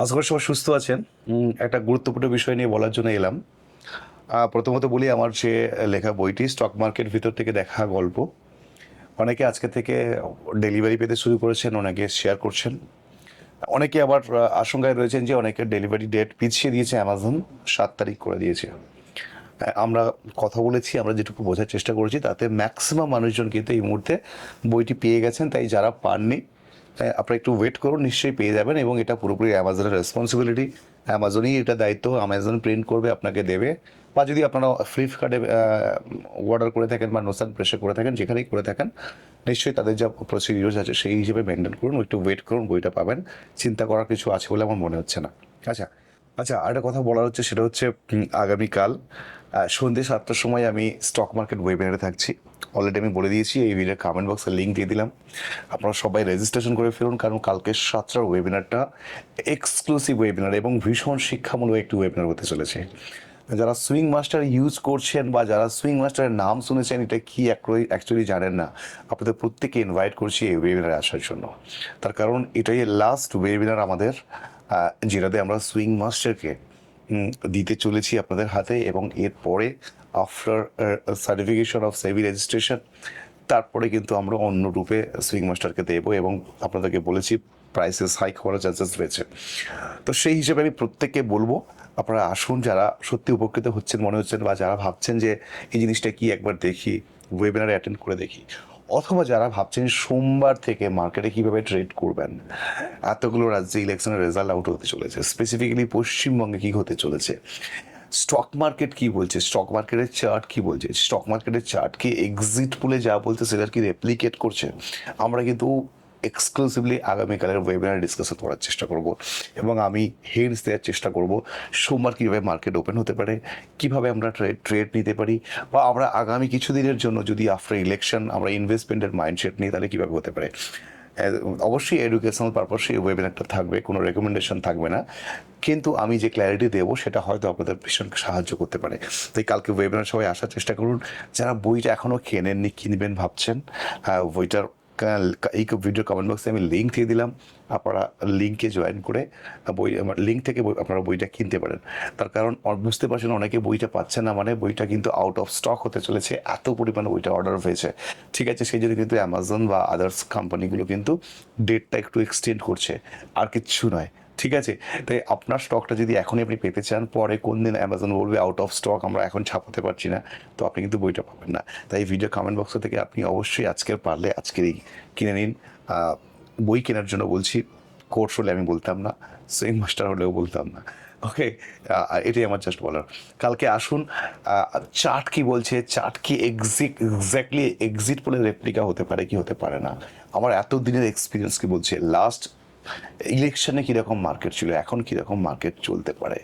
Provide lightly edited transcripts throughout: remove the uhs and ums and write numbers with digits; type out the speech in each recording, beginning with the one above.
আশা করি সবাই সুস্থ আছেন। একটা গুরুত্বপূর্ণ বিষয় নিয়ে বলার জন্য এলাম। প্রথমত বলি, আমার যে লেখা বইটি স্টক মার্কেট ভিতর থেকে দেখা গল্প, অনেকে আজকে থেকে ডেলিভারি পেতে শুরু করেছেন, অনেকে শেয়ার করছেন। অনেকে আবার আশঙ্কায় রয়েছেন যে অনেকের ডেলিভারি ডেট পিছিয়ে দিয়েছে অ্যামাজন, ৭ তারিখ করে দিয়েছে। আমরা কথা বলেছি, আমরা যেটুকু বোঝার চেষ্টা করেছি তাতে ম্যাক্সিমাম মানুষজন কিন্তু এই মুহূর্তে বইটি পেয়ে গেছেন। তাই যারা পাননি, আপনারা একটু ওয়েট করুন, নিশ্চয়ই পেয়ে যাবেন। এবং এটা পুরোপুরি অ্যামাজনের রেসপন্সিবিলিটি। অ্যামাজনই এটা দায়িত্ব, অ্যামাজন প্রিন্ট করবে, আপনাকে দেবে। বা যদি আপনারা ফ্লিপকার্টে অর্ডার করে থাকেন বা নোসান প্রেসে করে থাকেন, যেখানেই করে থাকেন, নিশ্চয়ই তাদের যা প্রসিডিউরস আছে সেই হিসেবে মেনটেন করুন, একটু ওয়েট করুন, বইটা পাবেন। চিন্তা করার কিছু আছে বলে আমার মনে হচ্ছে না। আচ্ছা, আচ্ছা, আরেকটা কথা বলার হচ্ছে, সেটা হচ্ছে আগামীকাল সন্ধ্যে ৭টার সময় আমি স্টক মার্কেট ওয়েবিনারে থাকছি। অলরেডি আমি বলে দিয়েছি, এই ভিডিওর কমেন্ট বক্সে লিঙ্ক দিয়ে দিলাম। আপনারা সবাই রেজিস্ট্রেশন করে ফেলুন, কারণ কালকে ৭টার ওয়েবিনারটা এক্সক্লুসিভ ওয়েবিনার এবং ভীষণ শিক্ষামূলক একটি ওয়েবিনার হতে চলেছে। যারা সুইং মাস্টার ইউজ করছেন বা যারা সুইং মাস্টারের নাম শুনেছেন, এটা কি অ্যাকচুয়ালি জানেন না, আপনাদের প্রত্যেকে ইনভাইট করছি এই ওয়েবিনারে আসার জন্য। তার কারণ এটাই লাস্ট ওয়েবিনার আমাদের, যেটাতে আমরা সুইং মাস্টারকে দিতে চলেছি আপনাদের হাতে। এবং এরপরে after certification of SEBI registration, তারপরে কিন্তু আমরা অন্য রূপে সুইং মাস্টারকে দেবো। এবং আপনাদেরকে বলেছি প্রাইসেস হাইক হওয়ার চান্সেস রয়েছে। তো সেই হিসেবে আমি প্রত্যেককে বলবো, আপনারা আসুন, যারা সত্যি উপকৃত হচ্ছেন মনে হচ্ছেন বা যারা ভাবছেন যে এই জিনিসটা কি একবার দেখি, ওয়েবিনারে অ্যাটেন্ড করে দেখি, অথবা যারা ভাবছেন সোমবার থেকে মার্কেটে কীভাবে ট্রেড করবেন। এতগুলো রাজ্যে ইলেকশনের রেজাল্ট আউট হতে চলেছে, স্পেসিফিক্যালি পশ্চিমবঙ্গে কী হতে চলেছে, স্টক মার্কেট কি বলছে, স্টক মার্কেটের চার্ট কি বলছে, স্টক মার্কেটের চার্ট কি এক্সিট পুলে যা বলছে সেটা কি রেপ্লিকেট করছে, আমরা কিন্তু এক্সক্লুসিভলি আগামীকালের ওয়েবিনার ডিসকাশন করার চেষ্টা করব। এবং আমি হিন্টস দেওয়ার চেষ্টা করব সোমবার কীভাবে মার্কেট ওপেন হতে পারে, কিভাবে আমরা ট্রেড নিতে পারি, বা আমরা আগামী কিছুদিনের জন্য যদি আফটার ইলেকশন আমরা ইনভেস্টমেন্টের মাইন্ডসেট নিই তাহলে কীভাবে হতে পারে। অবশ্যই এডুকেশনাল পারপাসে এই ওয়েবিনারটা থাকবে, কোনো রেকমেন্ডেশন থাকবে না, কিন্তু আমি যে ক্ল্যারিটি দেবো সেটা হয়তো আপনাদের ভীষণ সাহায্য করতে পারে। তাই কালকে ওয়েবিনার সবাই আসার চেষ্টা করুন। যারা বইটা এখনও কেনেননি, কিনবেন ভাবছেন, বইটার এই ভিডিও কমেন্ট বক্সে আমি লিঙ্ক দিয়ে দিলাম। আপনারা লিঙ্কে জয়েন করে বই, আমার লিঙ্ক থেকে আপনারা বইটা কিনতে পারেন। তার কারণ বুঝতে পারছেন অনেকে বইটা পাচ্ছে না, মানে বইটা কিন্তু আউট অফ স্টক হতে চলেছে, এত পরিমাণে বইটা অর্ডার হয়েছে। ঠিক আছে, সেই জন্য কিন্তু অ্যামাজন বা আদার্স কোম্পানিগুলো কিন্তু ডেটটা একটু এক্সটেন্ড করছে, আর কিচ্ছু নয়। ঠিক আছে, তাই আপনার স্টকটা যদি এখনই আপনি পেতে চান, পরে কোন দিন অ্যামাজন বলবে আউট অফ স্টক, আমরা এখন ছাপাতে পারছি না, তো আপনি কিন্তু বইটা পাবেন না। তাই ভিডিও কমেন্ট বক্স থেকে আপনি অবশ্যই আজকের পারলে আজকেরই কিনে নিন। বই কেনার জন্য বলছি, কোর্স হলে আমি বলতাম না, সুইং মাস্টার হলেও বলতাম না। ওকে, এটাই আমার জাস্ট বলার। কালকে আসুন, চার্ট কি বলছে, চার্ট কি এক্স্যাক্টলি এক্সিট বলে রেপ্লিকা হতে পারে কি হতে পারে না, আমার এত দিনের এক্সপিরিয়েন্স কি বলছে, লাস্ট ইলেকশনে কীরকম মার্কেট ছিল, এখন কীরকম মার্কেট চলতে পারে।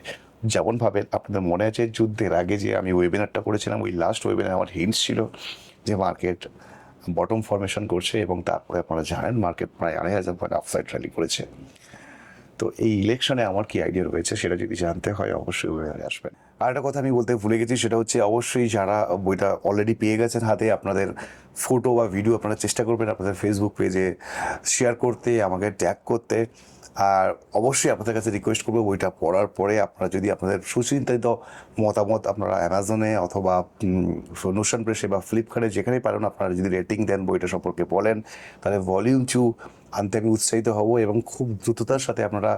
যেমন ভাবেন, আপনাদের মনে আছে যুদ্ধের আগে যে আমি ওয়েবিনারটা করেছিলাম, ওই লাস্ট ওয়েবিনার আমার হিন্টস ছিল যে মার্কেট বটম ফরমেশন করছে, এবং তারপরে আপনারা জানেন মার্কেট প্রায় ২৫০০ পয়েন্ট আপসাইড র্যালি করেছে। তো এই ইলেকশনে আমার কি আইডিয়া রয়েছে সেটা যদি জানতে হয় অবশ্যই ওয়েবিনারে আসবেন। আর একটা কথা আমি বলতে ভুলে গেছি, সেটা হচ্ছে অবশ্যই যারা বইটা অলরেডি পেয়ে গেছেন হাতে, আপনাদের ফটো বা ভিডিও আপনারা চেষ্টা করবেন আপনাদের ফেসবুক পেজে শেয়ার করতে, আমাকে ট্যাগ করতে। আর অবশ্যই আপনাদের কাছে রিকোয়েস্ট করবো, বইটা পড়ার পরে আপনারা যদি আপনাদের সুচিন্তিত মতামত আপনারা অ্যামাজনে অথবা নোশন প্রেসে বা ফ্লিপকার্টে যেখানেই পারেন আপনারা যদি রেটিং দেন, বইটা সম্পর্কে বলেন, তাহলে ভলিউম 2 আনতে আমি উৎসাহিত হব এবং খুব দ্রুততার সাথে আপনারা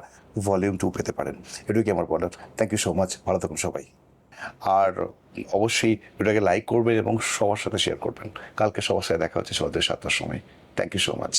ভলিউম 2 পেতে পারেন। এটুকুই আমার বলার। থ্যাংক ইউ সো মাচ, ভালো থাকুন সবাই। আর অবশ্যই ভিডিওটাকে লাইক করবেন এবং সবার সাথে শেয়ার করবেন। কালকে সবার সাথে দেখা হচ্ছে সন্ধ্যে ৭টার সময়। Thank you so much.